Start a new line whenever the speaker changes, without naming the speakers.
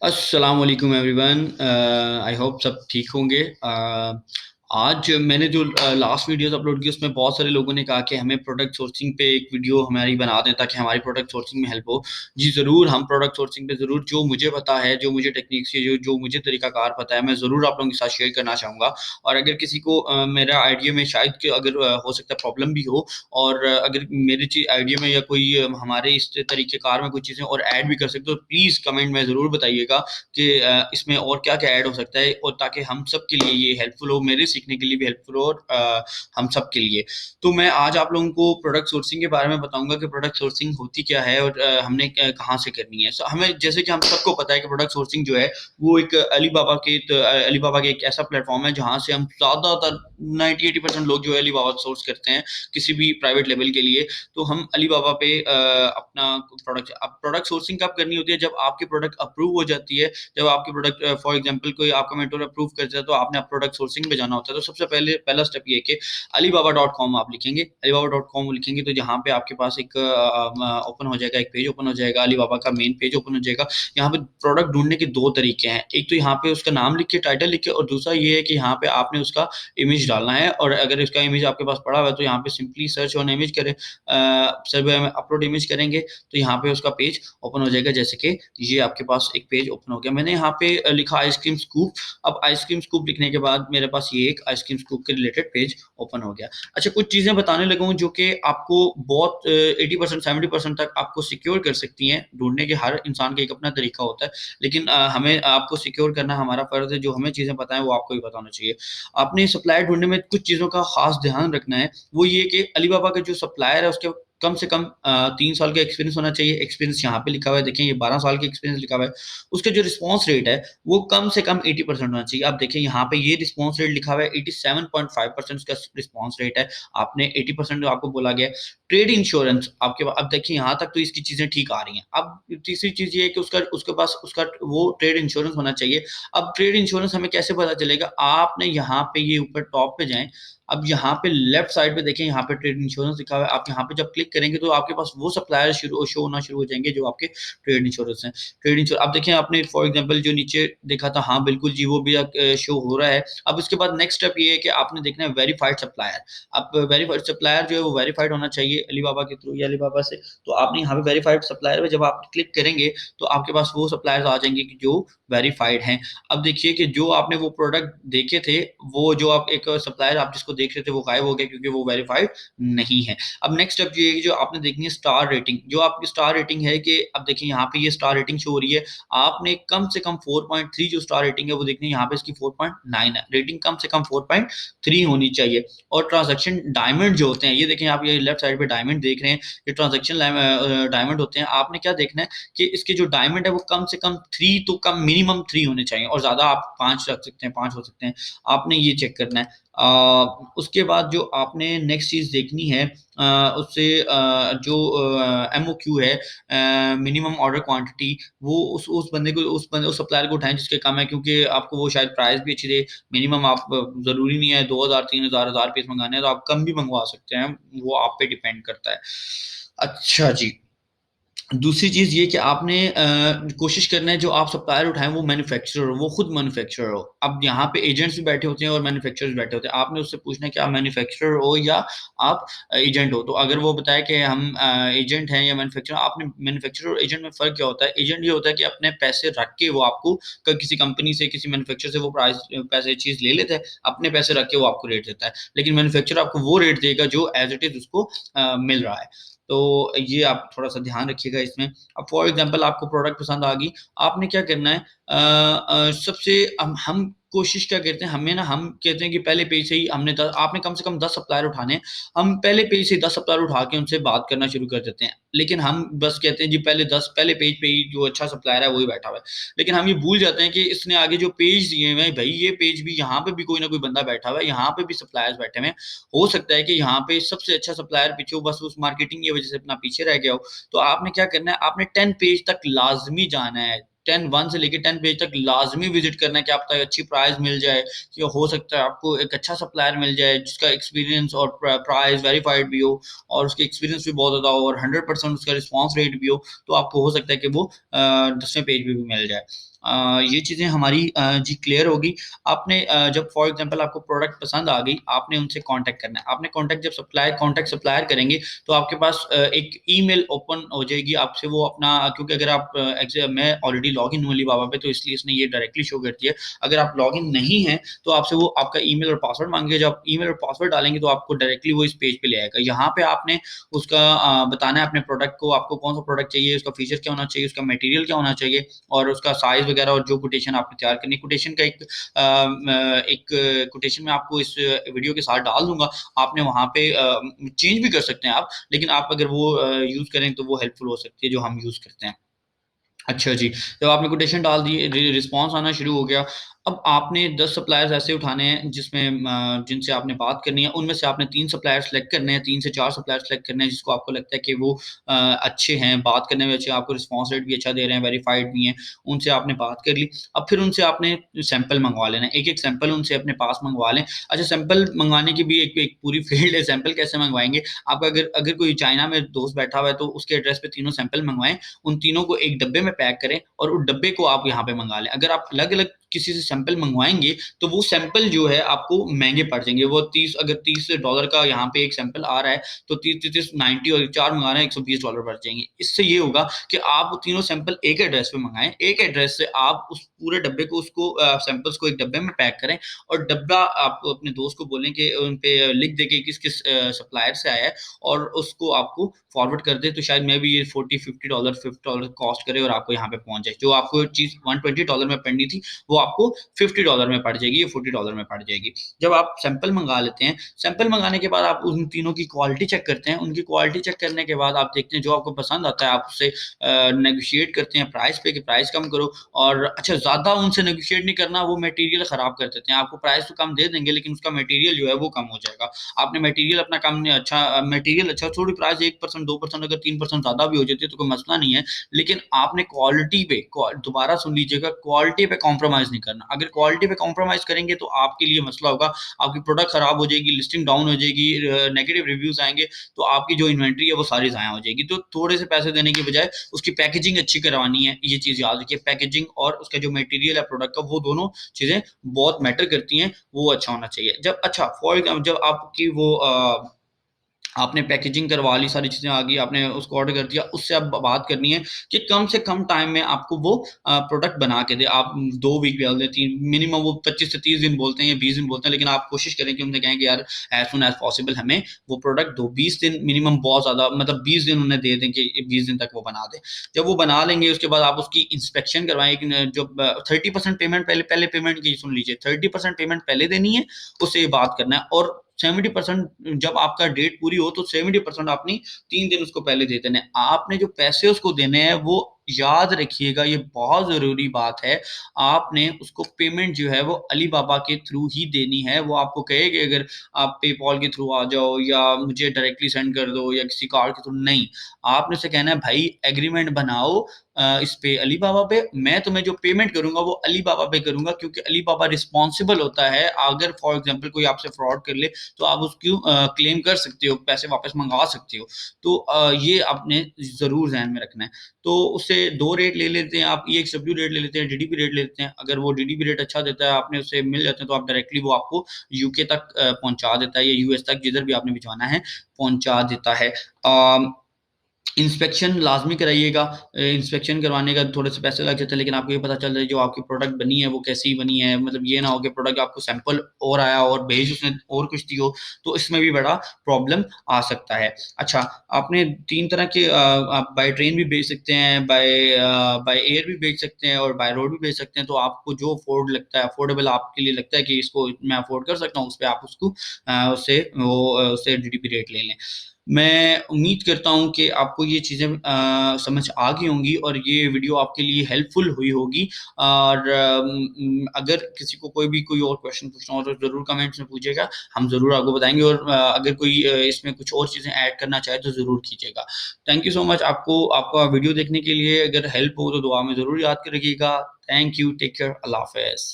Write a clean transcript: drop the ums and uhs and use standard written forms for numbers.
अस्सलाम वालेकुम everyone. I hope सब ठीक होंगे। आज मैंने जो लास्ट वीडियोस अपलोड की उसमें बहुत सारे लोगों ने कहा कि हमें प्रोडक्ट सोर्सिंग पे एक वीडियो हमारी बना दें ताकि हमारी प्रोडक्ट सोर्सिंग में हेल्प हो। जी ज़रूर, हम प्रोडक्ट सोर्सिंग पे ज़रूर जो मुझे पता है, जो मुझे टेक्निक्स है, जो जो मुझे तरीकाकार पता है, मैं ज़रूर आप लोगों के साथ शेयर करना चाहूँगा। और अगर किसी को मेरा आइडिया में शायद कि अगर हो सकता है प्रॉब्लम भी हो, और अगर मेरे आइडिया में या कोई हमारे इस तरीक़ेकार में कोई चीज़ें और ऐड भी कर सकते हो, तो प्लीज़ कमेंट में ज़रूर बताइएगा कि इसमें और क्या-क्या ऐड हो सकता है, और ताकि हम सब के लिए ये हेल्पफुल हो, मेरे सीखने के लिए भी हेल्पफुल हो, और हम सब के लिए। तो मैं आज आप लोगों को प्रोडक्ट सोर्सिंग के बारे में बताऊँगा कि प्रोडक्ट सोर्सिंग होती क्या है, और हमने कहाँ से करनी है। हमें जैसे कि हम सबको पता है कि प्रोडक्ट सोर्सिंग जो है वो एक अलीबाबा के एक ऐसा प्लेटफ़ॉर्म है जहाँ से हम ज़्यादातर 90-80% लोग जो है अलीबाबा सोर्स करते हैं किसी भी प्राइवेट लेवल के लिए। तो हम अलीबाबा पे अपना प्रोडक्ट सोर्सिंग कब करनी होती है, जब आपकी प्रोडक्ट अप्रूव हो जाती है। जब आपकी प्रोडक्ट फॉर एग्जांपल कोई आपका मेंटर अप्रूव करता है, तो आपने आप प्रोडक्ट सोर्सिंग पे जाना होता है। तो सबसे पहले पहला स्टेप ये है कि alibaba.com आप लिखेंगे। alibaba.com लिखेंगे तो यहाँ पे आपके पास एक ओपन हो जाएगा, एक पेज ओपन हो जाएगा, अलीबाबा का मेन पेज ओपन हो जाएगा। यहाँ पे प्रोडक्ट ढूँढने के 2 तरीके हैं। एक तो यहाँ पे उसका नाम लिख के, टाइटल लिख के, और दूसरा ये है कि यहाँ पे आपने उसका इमेज डालना है। और अगर इसका इमेज आपके पास पड़ा हुआ है, तो यहाँ पे सिंपली सर्च ऑन इमेज करें, सर्वे में अपलोड इमेज करेंगे, तो यहाँ पे उसका पेज ओपन हो जाएगा। जैसे कि ये आपके पास एक पेज ओपन हो गया। मैंने यहाँ पे लिखा आइसक्रीम स्कूप। अब आइसक्रीम स्कूप लिखने के बाद मेरे पास ये एक आइसक्रीम स्कूप के रिलेटेड पेज ओपन हो गया। अच्छा, कुछ चीज़ें बताने लगा हूँ जो कि आपको बहुत 80% 70% तक आपको सिक्योर कर सकती हैं। ढूँढने के हर इंसान का एक अपना तरीका होता है, लेकिन हमें आपको सिक्योर करना हमारा फ़र्ज़ है। जो हमें चीज़ें पता है वो आपको भी पता होना चाहिए। आपने सप्लायर ढूँढने में कुछ चीज़ों का ख़ास ध्यान रखना है। वो ये कि अलीबाबा का जो सप्लायर है उसके कम से कम 3 साल का एक्सपीरियंस होना चाहिए। एक्सपीरियंस यहाँ पे लिखा हुआ है, देखें ये 12 साल का एक्सपीरियंस लिखा हुआ है। उसका जो रिस्पॉन्स रेट है वो कम से कम 80% होना चाहिए। आप देखिए यहाँ पे ये रिस्पॉन्स रेट लिखा हुआ है, 87.5% उसका रिस्पॉन्स रेट है। आपने 80% आपको बोला गया है। ट्रेड इंश्योरेंस आपके अब देखिए यहाँ तक तो इसकी चीज़ें ठीक आ रही हैं। अब तीसरी चीज़ ये है कि उसका उसके पास उसका वो ट्रेड इंश्योरेंस होना चाहिए। अब ट्रेड इंश्योरेंस हमें कैसे पता चलेगा? आपने यहाँ पे ये ऊपर टॉप पे जाएँ। अब यहाँ पे लेफ्ट साइड पे देखें, यहाँ पे ट्रेड इंश्योरेंस लिखा हुआ है। आप यहाँ पे जब क्लिक करेंगे तो आपके पास वो सप्लायर शो होना शुरू हो जाएँगे जो आपके ट्रेड इंश्योरेंस हैं। ट्रेड इंश्योर अब देखें, आपने फॉर एग्ज़ाम्पल जो नीचे देखा था, हाँ, बिल्कुल जी, वो भी शो हो रहा है। अब इसके बाद नेक्स्ट स्टेप ये है कि आपने देखना है वेरिफाइड सप्लायर। अब वेरिफाइड सप्लायर जो है वो वेरिफाइड होना चाहिए अलीबाबा के थ्रू या अलीबाबा से। तो आपने यहाँ पे वेरिफाइड सप्लायर पे जब आप क्लिक करेंगे तो आपके पास वो सप्लायर्स आ जाएँगे कि जो वेरिफाइड हैं। अब देखिए कि जो आपने वो प्रोडक्ट देखे थे, वो जो आप एक सप्लायर आप जिसको देख रहे थे वो गायब हो गया क्योंकि वो वेरिफाइड नहीं है। अब नेक्स्ट स्टेप ये है कि जो आपने देखनी है स्टार रेटिंग। जो आपकी स्टार रेटिंग है कि अब देखिए यहाँ पे ये स्टार रेटिंग शो हो रही है। आपने कम से कम 4.3 जो स्टार रेटिंग है वो देखनी है, यहाँ पे इसकी 4.9 है। रेटिंग कम से कम 4.3 होनी चाहिए। और ट्रांज़ैक्शन डायमंड जो होते हैं, ये देखें आप, ये लेफ्ट साइड पे डायमंड देख रहे हैं, ये ट्रांज़ैक्शन डायमंड होते हैं। आपने क्या देखना है कि इसके जो डायमंड है वो कम से कम 3 तो कम मिनिमम 3 होने चाहिए, और ज़्यादा आप 5 रख सकते हैं, 5 हो सकते हैं। आपने ये चेक करना है। उसके बाद जो आपने नेक्स्ट चीज़ देखनी है, उससे जो एमओक्यू है, मिनिमम ऑर्डर क्वांटिटी, वो उस बंदे को उस सप्लायर को उठाएँ जिसके कम है, क्योंकि आपको वो शायद प्राइस भी अच्छी दे। मिनिमम आप ज़रूरी नहीं है 2000 3000 1000 पीस मँगाने हैं, तो आप कम भी मँगवा सकते हैं, वो आप पे डिपेंड करता है। अच्छा जी। दूसरी चीज़ ये कि आपने कोशिश करना है जो आप सप्लायर उठाएँ वो मैन्युफैक्चरर हो, वो खुद मैन्युफैक्चरर हो। अब यहाँ पे एजेंट्स भी बैठे होते हैं और मैन्युफैक्चरर्स बैठे होते हैं। आपने उससे पूछना है कि आप मैन्युफैक्चरर हो या आप एजेंट हो। तो अगर वो बताए कि हम एजेंट हैं या मैन्युफैक्चरर, आपने मैन्युफैक्चरर और एजेंट में फ़र्क क्या होता है? एजेंट ये होता है कि अपने पैसे रख के वो आपको किसी कंपनी से, किसी मैन्युफैक्चरर से वो पैसे चीज़ ले लेता है, अपने पैसे रख के वो आपको रेट देता है। लेकिन मैन्युफैक्चरर आपको वो रेट देगा जो एज़ इट इज़ उसको मिल रहा है। तो ये आप थोड़ा-सा ध्यान रखिएगा इसमें। अब फॉर एग्ज़ाम्पल आपको प्रोडक्ट पसंद आ गई, आपने क्या करना है, सबसे हम कोशिश क्या करते हैं, हम कहते हैं कि पहले पेज से ही हमने द आपने कम से कम 10 सप्लायर उठाने हैं। हम पहले पेज से 10 सप्लायर उठा के उनसे बात करना शुरू कर देते हैं। लेकिन हम बस कहते हैं जी पहले पेज पे ही जो अच्छा सप्लायर है वही बैठा हुआ है। लेकिन हम ये भूल जाते हैं कि इसने आगे जो पेज दिए हुए हैं, भई ये पेज भी, यहाँ पे भी कोई ना कोई बंदा बैठा हुआ है, यहाँ पे भी सप्लायर्स बैठे हुए हैं। हो सकता है कि यहाँ पे सबसे अच्छा सप्लायर पीछे हो, बस उस मार्केटिंग की वज़ह से अपना पीछे रह गया हो। तो आपने क्या करना है, आपने 10 पेज तक लाज़मी जाना है। 1 से लेके 10 पेज तक लाजमी विजिट करना है कि आपको अच्छी प्राइस मिल जाए, कि हो सकता है आपको एक अच्छा सप्लायर मिल जाए जिसका एक्सपीरियंस और प्राइस वेरीफाइड भी हो और उसके एक्सपीरियंस भी बहुत ज़्यादा हो और 100% उसका रिस्पॉन्स रेट भी हो, तो आपको हो सकता है कि वो 10वें पेज पे भी मिल जाए। ये चीज़ें हमारी जी क्लियर होगी। आपने जब फॉर एग्जांपल आपको प्रोडक्ट पसंद आ गई, आपने उनसे कांटेक्ट करना है। आपने कांटेक्ट सप्लायर करेंगे, तो आपके पास एक ईमेल ओपन हो जाएगी आपसे, वो अपना, क्योंकि अगर आप मैं ऑलरेडी लॉगिन हूँ अलीबाबा पे, तो इसलिए इसने ये डायरेक्टली शो करती है। अगर आप लॉगिन नहीं हैं, तो आपसे वो आपका ईमेल और पासवर्ड मांगेगा। जब आप ईमेल और पासवर्ड डालेंगे, तो आपको डायरेक्टली वो इस पेज पे ले आएगा। यहाँ पे आपने उसका बताना है अपने प्रोडक्ट को, आपको कौन सा प्रोडक्ट चाहिए, उसका फीचर क्या होना चाहिए, उसका मटेरियल क्या होना चाहिए और उसका साइज वगैरह, और जो कोटेशन आपने तैयार करनी है। कोटेशन का एक कोटेशन मैं आपको इस वीडियो के साथ डाल दूंगा। आपने वहाँ पे चेंज भी कर सकते हैं आप, लेकिन आप अगर वो यूज़ करें तो वो हेल्पफुल हो सकती है जो हम यूज़ करते हैं। अच्छा जी, जब आपने कोटेशन डाल दी, रिस्पॉन्स आना शुरू हो गया। अब आपने 10 सप्लायर्स ऐसे उठाने हैं जिसमें जिनसे आपने बात करनी है। उनमें से आपने 3 सप्लायर सेलेक्ट करने हैं, 3 से 4 सप्लायर सेलेक्ट करने हैं जिसको आपको लगता है कि वो अच्छे हैं, बात करने में अच्छे हैं, आपको रिस्पॉन्स रेट भी अच्छा दे रहे हैं, वेरिफाइड भी हैं। उनसे आपने बात कर ली। अब फिर उनसे आपने सैंपल मंगवा लेना है, एक-एक सैंपल उनसे अपने पास मंगवा लें। अच्छा, सैंपल मंगवाने की भी एक एक पूरी फील्ड है, सैंपल कैसे मंगवाएँगे? आपका अगर अगर कोई चाइना में दोस्त बैठा हुआ है, तो उसके एड्रेस पे तीनों सैंपल मंगवाएँ, उन तीनों को एक डब्बे में पैक करें और उस डब्बे को आप यहाँ पे मंगा लें। अगर आप अलग-अलग किसी से सैंपल मंगवाएँगे, तो वो सैंपल जो है आपको महँगे पड़ जाएँगे। वो 30, अगर $30 का यहाँ पे एक सैंपल आ रहा है, तो 30-30 90 और 4 मंगा रहे हैं, $120 पड़ जाएँगे। इससे ये होगा कि आप तीनों सैंपल एक एड्रेस पे मंगाएँ, एक एड्रेस से आप उस पूरे डब्बे को, उसको सैंपल्स को एक डब्बे में पैक करें और डब्बा आप अपने दोस्त को बोलें कि उन पे लिख दें कि किस-किस सप्लायर से आया है और उसको आपको फॉरवर्ड कर दें, तो शायद मे बी ये $40-50 $50 कॉस्ट करे और आपको यहाँ पे पहुँच जाए। जो आपको चीज़ $120 में पड़नी थी, वो आपको $50 में पड़ जाएगी या $40 में पड़ जाएगी। जब आप सैंपल मंगा लेते हैं, सैंपल मंगाने के बाद आप उन तीनों की क्वालिटी चेक करते हैं। उनकी क्वालिटी चेक करने के बाद आप देखते हैं जो आपको पसंद आता है, आप उससे नेगोशिएट करते हैं प्राइस पे कि प्राइस कम करो। और अच्छा, ज़्यादा उनसे नेगोशिएट नहीं करना, वो मटेरियल खराब कर देते हैं। आपको प्राइस तो कम दे देंगे, लेकिन उसका मटेरियल जो है वो कम हो जाएगा। आपने मटेरियल अपना कम नहीं, अच्छा मटेरियल अच्छा, थोड़ी प्राइस 1% 2% अगर 3% ज़्यादा भी हो जाती है तो कोई मसला नहीं है। लेकिन आपने क्वालिटी पे दोबारा सुन लीजिएगा, क्वालिटी पे कॉम्प्रोमाइज़ नहीं करना। अगर क्वालिटी पे कॉम्प्रोमाइज़ करेंगे तो आपके लिए मसला होगा, आपकी प्रोडक्ट खराब हो जाएगी, लिस्टिंग डाउन हो जाएगी, नेगेटिव रिव्यूज़ आएँगे, तो आपकी जो इन्वेंटरी है वो सारी ज़ाया हो जाएगी। तो थोड़े से पैसे देने की बजाय उसकी पैकेजिंग अच्छी करवानी है, ये चीज़ याद रखिए। पैकेजिंग और उसका जो मटेरियल है प्रोडक्ट का, वो दोनों चीज़ें बहुत मैटर करती हैं, वो अच्छा होना चाहिए। जब अच्छा फॉर एग्ज़ाम्पल जब आपकी वो आपने पैकेजिंग करवा ली, सारी चीज़ें आ गई, आपने उसको ऑर्डर कर दिया, उससे अब बात करनी है कि कम से कम टाइम में आपको वो प्रोडक्ट बना के दे। आप 2 वीक बोल दें, 3 मिनिमम, वो 25 से 30 दिन बोलते हैं या 20 दिन बोलते हैं, लेकिन आप कोशिश करें कि उनसे कहें कि यार एज़ सून एज़ पॉसिबल हमें वो प्रोडक्ट दो। 20 दिन मिनिमम, बहुत ज़्यादा मतलब 20 दिन उन्हें दे दें कि 20 दिन तक वो बना दें। जब वो बना लेंगे, उसके बाद आप उसकी इंस्पेक्शन करवाएँ कि न जो 30% पेमेंट पहले पहले पेमेंट की सुन लीजिए, 30% पेमेंट पहले देनी है, उससे ये बात करना है और 70% जब आपका डेट पूरी हो, तो 70% आपने 3 दिन उसको पहले दे देने हैं। आपने जो पैसे उसको देने हैं, वो याद रखिएगा, ये बहुत ज़रूरी बात है। आपने उसको पेमेंट जो है वो अलीबाबा के थ्रू ही देनी है। वो आपको कहे कि अगर आप पेपॉल के थ्रू आ जाओ या मुझे डायरेक्टली सेंड कर दो या किसी कार्ड के थ्रू, नहीं। आपने उसे कहना है भाई एग्रीमेंट बनाओ इस पे अलीबाबा पे, मैं तुम्हें जो पेमेंट करूँगा वो अलीबाबा पे करूँगा, क्योंकि अलीबाबा रिस्पॉन्सिबल होता है। अगर फॉर एग्ज़ाम्पल कोई आपसे फ्रॉड कर ले, तो आप उसको क्लेम कर सकते हो, पैसे वापस मंगवा सकते हो। तो ये आपने ज़रूर ज़हन में रखना है। तो उससे 2 रेट ले लेते हैं आप, EXW रेट ले लेते हैं, डीडीपी रेट ले लेते हैं। अगर वो डीडीपी रेट अच्छा देता है, आपने उससे मिल जाते हैं, तो आप डायरेक्टली वो आपको यूके तक पहुँचा देता है या यूएस तक, जिधर भी आपने भिजवाना है, पहुँचा देता है। इंस्पेक्शन लाज़मी कराइएगा। इंस्पेक्शन करवाने का थोड़े से पैसे लग जाते हैं, लेकिन आपको ये पता चल जाए जो आपकी प्रोडक्ट बनी है वो कैसी बनी है। मतलब ये ना हो कि प्रोडक्ट आपको सैंपल और आया और भेज उसने और कुछ दी हो, तो इसमें भी बड़ा प्रॉब्लम आ सकता है। अच्छा, आपने 3 तरह के आप बाय ट्रेन भी भेज सकते हैं, बाय एयर भी भेज सकते हैं और बाय रोड भी भेज सकते हैं। तो आपको जो अफोर्डेबल आपके लिए लगता है कि इसको मैं अफ़ोर्ड कर सकता हूँ, उस पे आप उसको उससे डीडीपी रेट ले लें। मैं उम्मीद करता हूँ कि आपको ये चीज़ें समझ आ गई होंगी और ये वीडियो आपके लिए हेल्पफुल हुई होगी। और अगर किसी को कोई और क्वेश्चन पूछना हो तो ज़रूर कमेंट्स में पूछिएगा, हम ज़रूर आपको बताएँगे। और अगर कोई इसमें कुछ और चीज़ें ऐड करना चाहे तो ज़रूर कीजिएगा। Thank you so much. आपको आपका वीडियो देखने के लिए। अगर हेल्प हो तो दुआ में ज़रूर याद रखिएगा। थैंक यू, टेक केयर, अल्लाह हाफ़िज़।